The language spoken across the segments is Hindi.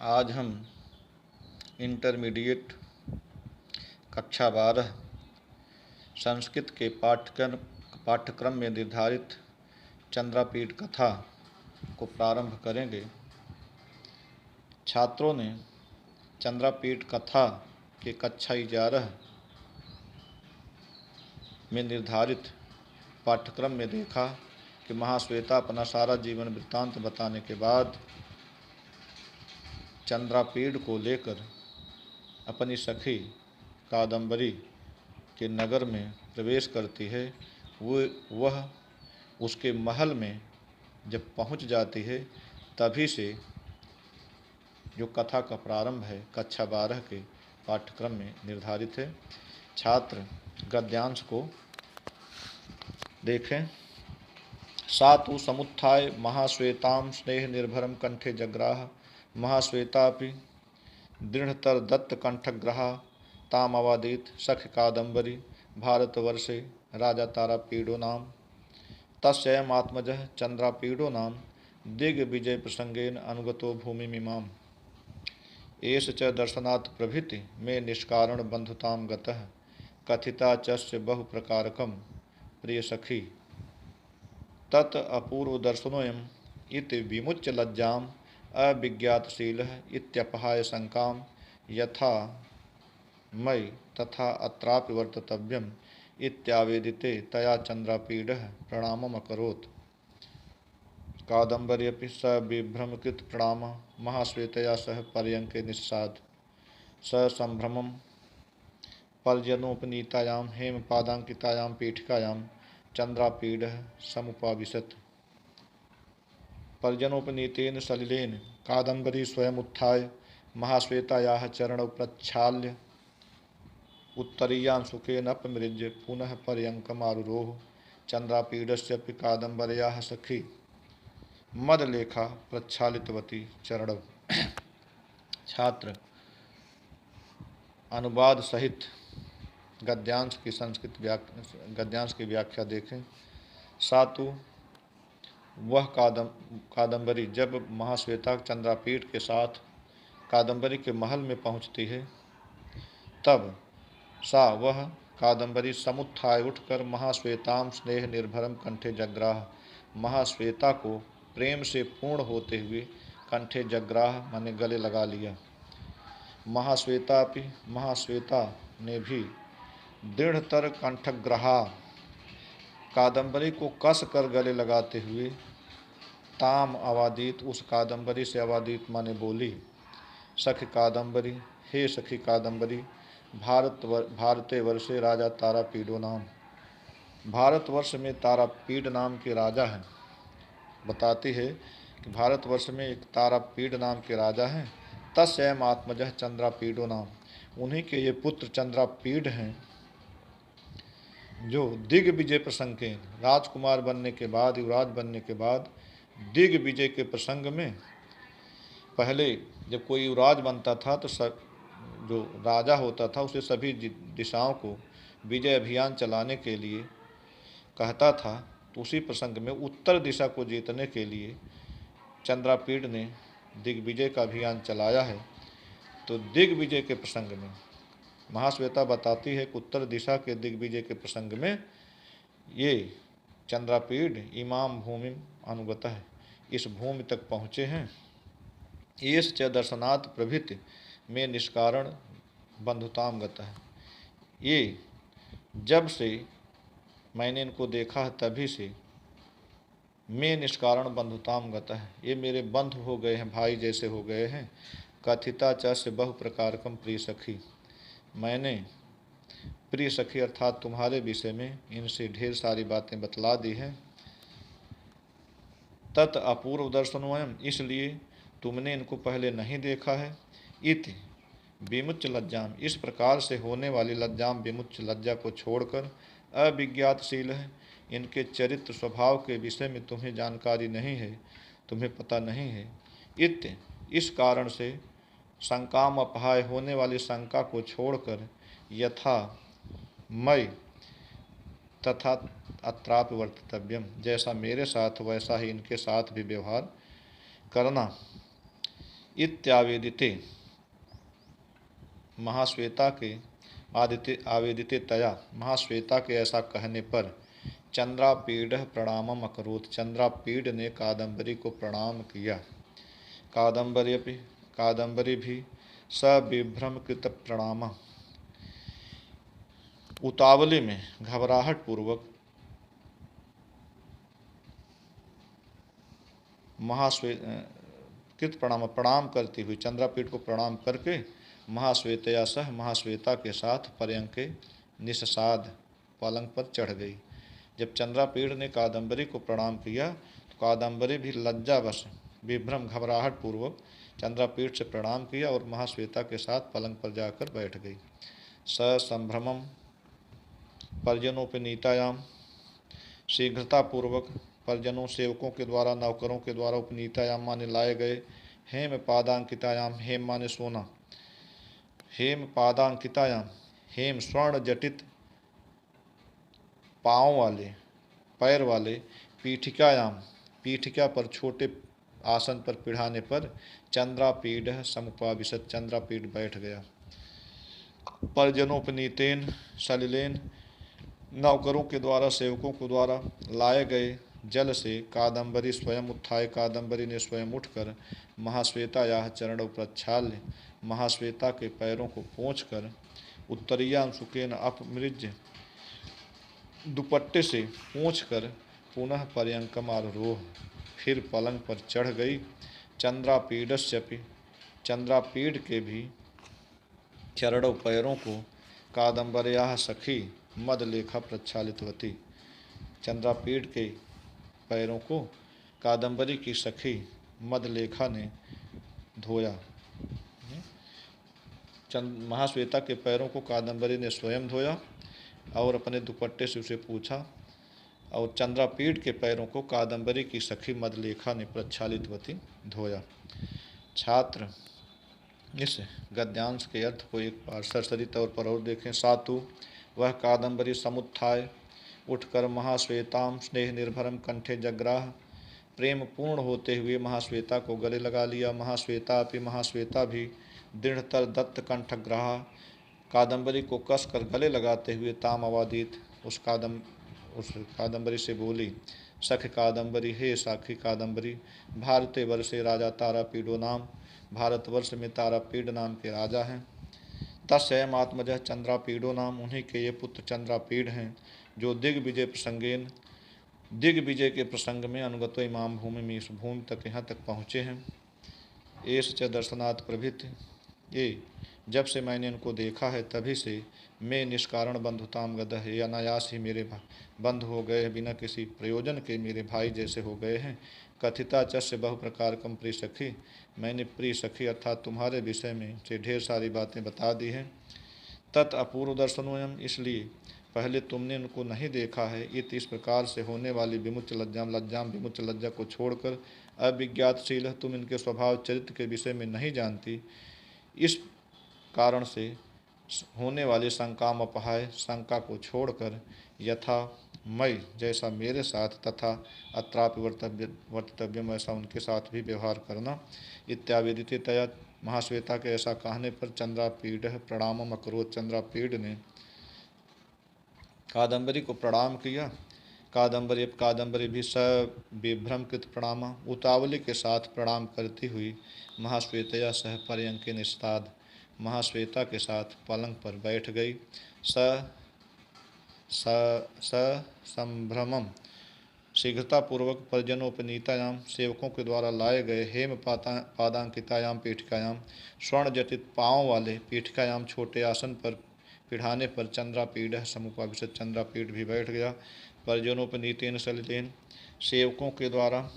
आज हम इंटरमीडिएट कक्षा 12 संस्कृत के पाठ्यक्रम में निर्धारित चंद्रापीठ कथा को प्रारंभ करेंगे। छात्रों ने चंद्रापीठ कथा के कक्षा 11 में निर्धारित पाठ्यक्रम में देखा कि महाश्वेता अपना सारा जीवन वृत्तांत बताने के बाद चंद्रापीठ को लेकर अपनी सखी कादंबरी के नगर में प्रवेश करती है। वह उसके महल में जब पहुंच जाती है तभी से जो कथा का प्रारंभ है कक्षा 12 के पाठ्यक्रम में निर्धारित है। छात्र गद्यांश को देखें। सा तु समुत्थाय महाश्वेतां स्नेह निर्भरम कंठे जग्राह महाश्वेतापि दृढ़तर दत्त कंठग्रहा तामवादीत सख कादंबरी भारतवर्षे राजा तारापीडो नाम तस्ययम् आत्मजः चंद्रापीडो नाम दिग्विजय प्रसंगेन अनुगतो भूमिमिमाम् एष च दर्शनात् प्रभृति मे निष्कारण बंधुतां गतः कथिता चस्य बहुप्रकारकं प्रिय सखी तत् अपूर्व दर्शनोऽयम् इति विमुच्य लज्जाम् अविज्ञातशीलः इत्यपहाय शंकां यथा मयि तथा अत्रापि वर्ततव्यम् इत्यावेदिते तया चंद्रापीडः प्रणामम् अकरोत्। कादम्बर्यपि स विभ्रमकृत प्रणामः महाश्वेतया सह पर्यङ्के निस्साद स संभ्रमं पर्जनोपनीतायां हेमपादाङ्कितायां पीठिकायां चंद्रापीडः समुपाविशत्। पर्जनोपनीतेन सलिलेन कादम्बरी स्वयं उत्थाय महाश्वेतायाः चरणौ प्रक्षाल्य उत्तरीयां सुखेन अपमृज्य पुनः पर्यङ्कमारुरोह। चंद्रापीडस्यपि कादम्बर्याः सखी मदलेखा प्रक्षालितवती चरणौ। छात्र अनुवाद सहित गद्यांश की व्याख्या देखें। सातु वह कादम्बरी जब महाश्वेता चंद्रापीठ के साथ कादम्बरी के महल में पहुंचती है तब सा वह कादम्बरी समुत्थाय उठकर महाश्वेतां स्नेह निर्भरम कंठे जग्राह महाश्वेता को प्रेम से पूर्ण होते हुए कंठे जग्राह माने गले लगा लिया। महाश्वेता ने भी दृढ़तर कंठग्रहा कादम्बरी को कस कर गले लगाते हुए ताम अवादीत उस कादम्बरी से अवादीत माने बोली सखी कादम्बरी हे सखी कादम्बरी भारते वर्षे राजा तारापीडो नाम भारतवर्ष में तारापीड नाम के राजा हैं। बताती है कि भारतवर्ष में एक तारापीड नाम के राजा हैं। तस्ययम् आत्मजः चंद्रापीडो नाम उन्हीं के ये पुत्र चंद्रापीड हैं जो दिग्विजय प्रसंग के राजकुमार बनने के बाद युवराज बनने के बाद दिग्विजय के प्रसंग में पहले जब कोई युवराज बनता था तो जो राजा होता था उसे सभी दिशाओं को विजय अभियान चलाने के लिए कहता था। तो उसी प्रसंग में उत्तर दिशा को जीतने के लिए चंद्रापीड ने दिग्विजय का अभियान चलाया है। तो दिग्विजय के प्रसंग में महाश्वेता बताती है कि उत्तर दिशा के दिग्विजय के प्रसंग में ये चंद्रापीड इमाम भूमि अनुगत है इस भूमि तक पहुँचे हैं। एष च दर्शनात् प्रभृति में निष्कारण बंधुताम गता है ये जब से मैंने इनको देखा है तभी से मैं निष्कारण बंधुताम गता है ये मेरे बंधु हो गए हैं भाई जैसे हो गए हैं। कथिता च बहु प्रकारकम प्रिय सखी मैंने प्रिय सखी अर्थात तुम्हारे विषय में इनसे ढेर सारी बातें बतला दी हैं। तत् अपूर्व दर्शनोऽयम् इसलिए तुमने इनको पहले नहीं देखा है। इति विमुच्य लज्जाम इस प्रकार से होने वाली लज्जाम विमुच्य लज्जा को छोड़कर अविज्ञातशील है इनके चरित्र स्वभाव के विषय में तुम्हें जानकारी नहीं है तुम्हें पता नहीं है। इत्य इस कारण से शंकाम अपहाय होने वाली शंका को छोड़कर यथा मयि तथा अत्रापि वर्ततव्यम जैसा मेरे साथ वैसा ही इनके साथ भी व्यवहार करना। इत्यावेदिते महाश्वेता के आवेदिते तया महाश्वेता के ऐसा कहने पर चंद्रापीड प्रणामम अकरोत् चंद्रापीड ने कादंबरी को प्रणाम किया। कादंबरी भी सविभ्रम कृत प्रणाम उतावले में घबराहट पूर्वक कृत प्रणाम करती हुई चंद्रापीठ को प्रणाम करके महाश्वेतया सह महाश्वेता के साथ पर्यंके निषसाद पलंग पर चढ़ गई। जब चंद्रापीठ ने कादंबरी को प्रणाम किया तो कादंबरी भी लज्जावश विभ्रम घबराहट पूर्वक चंद्रापीठ से प्रणाम किया और महाश्वेता के साथ पलंग पर जाकर बैठ गई। संभ्रमम परिजनोपनीतायाम शीघ्रतापूर्वक परिजनों सेवकों के द्वारा नौकरों के द्वारा उपनीतायाम माने लाए गए हेम पादांकितायाम हेम माने सोना हेम पादांकितायाम हेम स्वर्ण जटित पाँव वाले पैर वाले पीठिकायाम पीठिका पर छोटे आसन पर पिढ़ाने पर चंद्रापीड समुपाविशत चंद्रापीड बैठ गया। परिजनोपनीतेन सलिलेन नौकरों के द्वारा सेवकों के द्वारा लाए गए जल से कादंबरी स्वयं उत्थाय कादंबरी ने स्वयं उठकर महाश्वेता या चरणों प्रक्षाल्य महाश्वेता के पैरों को पोंछकर उत्तरीयां सुकेन अपमृज दुपट्टे से पोंछकर पुनः पर्यंकम आरोह फिर पलंग पर चढ़ गई। चंद्रापीडस्यपि चंद्रापीड के भी चरणों पैरों को कादंबर्याः सखी मदलेखा प्रक्षालितवती चंद्रापीड के पैरों को कादंबरी की सखी मदलेखा ने धोया। महाश्वेता के पैरों को कादंबरी ने स्वयं धोया और अपने दुपट्टे से उसे पूछा और चंद्रापीड के पैरों को कादंबरी की सखी मदलेखा ने प्रक्षालितवती धोया। छात्र इस गद्यांश के अर्थ को एक बार सरसरी तौर पर और देखें। सातु वह कादंबरी समुत्थाय उठकर महाश्वेताम स्नेह निर्भरम कंठे जग्राह प्रेम पूर्ण होते हुए महाश्वेता को गले लगा लिया। महाश्वेता भी दृढ़तर दत्त कंठग्राह कादंबरी को कस कर गले लगाते हुए ताम अवादित उस कादंबरी से बोली। सख कादंबरी हे साखी कादंबरी भारते वर्षे राजा तारापीडो नाम भारतवर्ष में तारापीड नाम के राजा हैं। तस्ययम आत्मजः चंद्रापीडो नाम उन्हीं के ये पुत्र चंद्रापीड हैं जो दिग्विजय के प्रसंग में अनुगतो इमाम भूमि में इस भूमि तक यहाँ तक पहुँचे हैं। एस च दर्शनात् प्रभृति ये जब से मैंने इनको देखा है तभी से मैं निष्कारण बंधुताम गदह है अनायास ही मेरे बंध हो गए बिना किसी प्रयोजन के मेरे भाई जैसे हो गए हैं। कथिता चस्य बहु प्रकार कम प्रिय सखी मैंने प्रिय सखी अर्थात तुम्हारे विषय में से ढेर सारी बातें बता दी हैं। तत् अपूर्व दर्शनोयम इसलिए पहले तुमने उनको नहीं देखा है। इस प्रकार से होने वाली विमुच लज्जाम विमुच लज्जा को छोड़कर अविज्ञातशील तुम इनके स्वभाव चरित्र के विषय में नहीं जानती। इस कारण से होने वाली शंकाम अपहाय शंका को छोड़कर यथा मई जैसा मेरे साथ तथा अत्रापि वर्तव्यम ऐसा उनके साथ भी व्यवहार करना। इत्यावेदित तया महाश्वेता के ऐसा कहने पर चंद्रापीड प्रणामम अकरोत् चंद्रापीड ने कादंबरी को प्रणाम किया। कादंबरी भी सविभ्रमकृत प्रणाम उतावली के साथ प्रणाम करती हुई महाश्वेतया सह पर्यंके निस्ताद महाश्वेता के साथ पलंग पर बैठ गई। संभ्रमम शीघ्रतापूर्वक परिजनोपनीतायाम सेवकों के द्वारा लाए गए हेम पादांकितायाम पीठिकायाम स्वर्ण जटित पाँव वाले पीठिकायाम छोटे आसन पर पिढ़ाने पर चंद्रापीड समुपाविशत चंद्रापीड भी बैठ गया। परिजनोपनीतेन सलिलेन सेवकों के द्वारा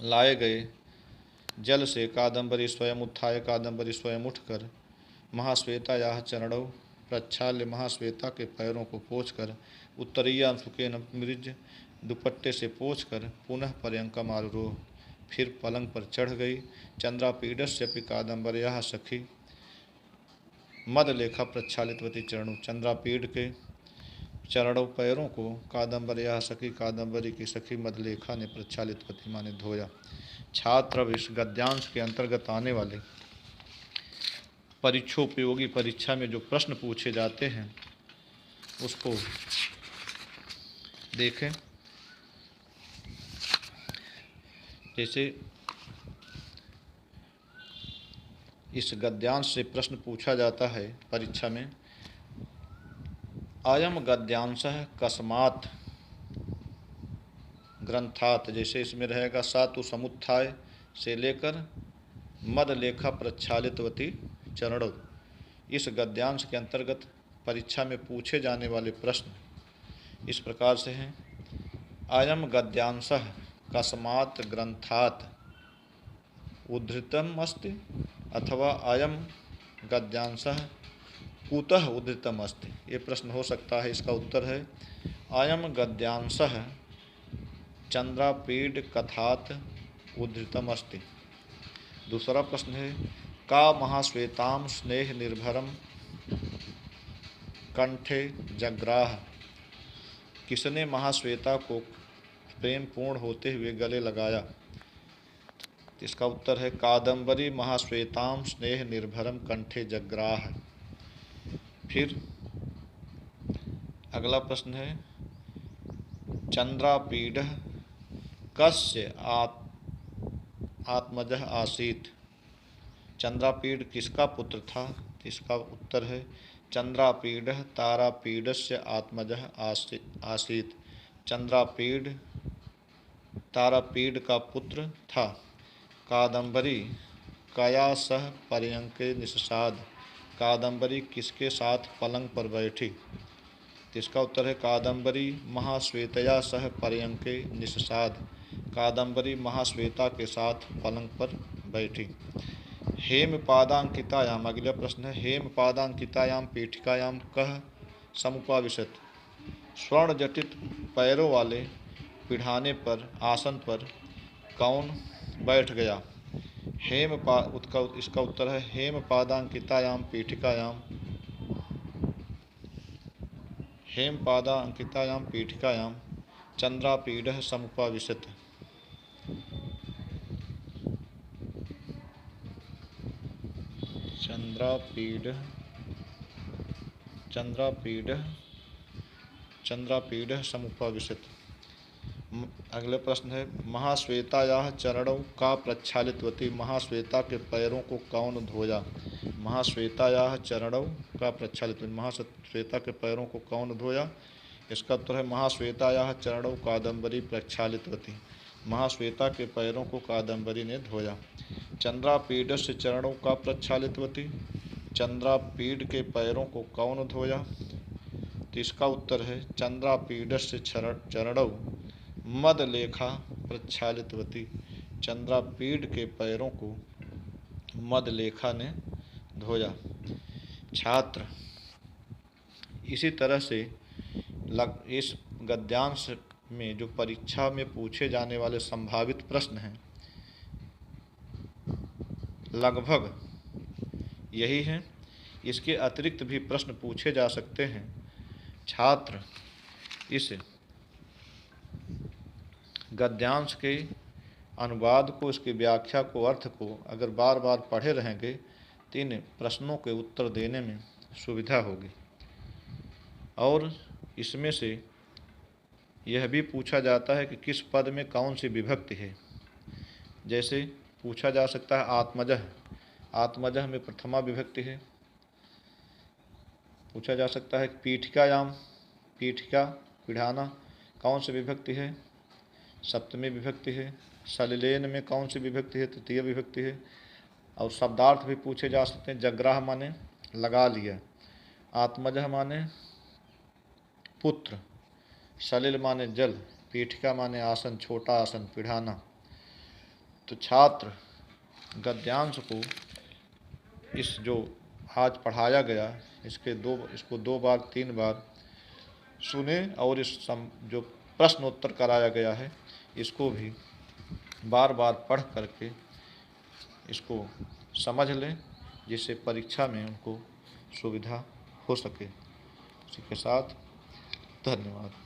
लाए गए जल से कादंबरी स्वयं उत्थाय कादंबरी स्वयं उठकर महाश्वेता या चरणों प्रक्षाल्य महाश्वेता के पैरों को पोंछकर उत्तरीय सुकेन मृज दुपट्टे से पोंछकर पुनः पर्यंकम आरोह फिर पलंग पर चढ़ गई। चंद्रापीडस्यपि कादंबर्याः सखी मदलेखा प्रक्षालितवती चरणों चंद्रापीड के चरणों पैरों को कादम्बर्या सखी कादम्बरी की सखी मदलेखा ने प्रक्षालितवती माने धोया। छात्र अब इस गद्यांश के अंतर्गत आने वाले परीक्षोपयोगी परीक्षा में जो प्रश्न पूछे जाते हैं उसको देखें। जैसे इस गद्यांश से प्रश्न पूछा जाता है परीक्षा में, अयम गद्यांशः कस्मात् ग्रंथात्, जैसे इसमें रहेगा सातु समुत्थाय से लेकर मदलेखा प्रक्षालितवती चरणों। इस गद्यांश के अंतर्गत परीक्षा में पूछे जाने वाले प्रश्न इस प्रकार से हैं। अयम गद्यांशः कस्मात् ग्रंथात् उद्धृतम अस्ति, अथवा अयम गद्यांशः कुतः उद्धृतम अस्ति। ये प्रश्न हो सकता है। इसका उत्तर है अयम गद्यांशः चंद्रापीड कथात् उद्धृतम अस्ति। दूसरा प्रश्न है का महाश्वेताम स्नेह निर्भरम कंठे जग्राह, किसने महाश्वेता को प्रेम पूर्ण होते हुए गले लगाया। इसका उत्तर है कादम्बरी महाश्वेताम स्नेह निर्भरम कंठे जग्राह। फिर अगला प्रश्न है चंद्रापीड कस्य आत्मजः आसीत्, चंद्रापीड किसका पुत्र था। इसका उत्तर है चंद्रापीड तारापीडस्य आत्मजः आसीत्, चंद्रापीड तारापीड का पुत्र था। कादम्बरी कया सह पर्यंके निषसाद, कादम्बरी किसके साथ पलंग पर बैठी। इसका उत्तर है कादम्बरी महाश्वेतया सह पर्यंके निषसाद, कादम्बरी महाश्वेता के साथ पलंग पर बैठी। हेमपादांकितायाम, अगला प्रश्न है हेमपादांकितायाम पीठिकायाम कह समुपाविशत, स्वर्ण जटित पैरों वाले पिढ़ाने पर आसन पर कौन बैठ गया। इसका उत्तर है हेमपादांकितायाम पीठिकायाम, हेमपादांकितायाम पीठिकायाम चंद्रापीडः समुपाविशत। चंद्रापीडः समुपाविशत। अगले प्रश्न है महाश्वेतायाः चरणों का प्रक्षालितवती, महाश्वेता के पैरों को कौन धोया। महाश्वेतायाः चरणों का प्रक्षालितवती, महाश्वेता के पैरों को कौन धोया। इसका उत्तर है महाश्वेतायाः चरणों कादम्बरी प्रक्षालितवती, महाश्वेता के पैरों को कादम्बरी ने धोया। चंद्रापीडस्य चरणों का प्रक्षालितवती, चंद्रापीड के पैरों को कौन धोया। तो इसका उत्तर है चंद्रापीडस्य चरणों मदलेखा प्रक्षालितवती, चंद्रापीड के पैरों को मदलेखा ने धोया। छात्र इसी तरह से इस गद्यांश में जो परीक्षा में पूछे जाने वाले संभावित प्रश्न हैं लगभग यही हैं। इसके अतिरिक्त भी प्रश्न पूछे जा सकते हैं। छात्र इस गद्यांश के अनुवाद को, इसकी व्याख्या को, अर्थ को अगर बार बार पढ़े रहेंगे तो इन प्रश्नों के उत्तर देने में सुविधा होगी। और इसमें से यह भी पूछा जाता है कि किस पद में कौन सी विभक्ति है। जैसे पूछा जा सकता है आत्मजः, आत्मजः में प्रथमा विभक्ति है। पूछा जा सकता है पीठिकायाम, पीठिका पिढ़ाना कौन सी विभक्ति है, सप्तमी विभक्ति है। सलिलेन में कौन सी विभक्ति है, तृतीय विभक्ति है। और शब्दार्थ भी पूछे जा सकते हैं। जग्राह माने लगा लिया, आत्मजः माने पुत्र, सलिल माने जल, पीठिका माने आसन, छोटा आसन, पिढ़ाना। तो छात्र गद्यांश को इस जो आज पढ़ाया गया इसको 2 बार 3 बार सुने और इस जो प्रश्नोत्तर कराया गया है इसको भी बार बार पढ़ करके इसको समझ लें, जिससे परीक्षा में उनको सुविधा हो सके। इसी के साथ धन्यवाद।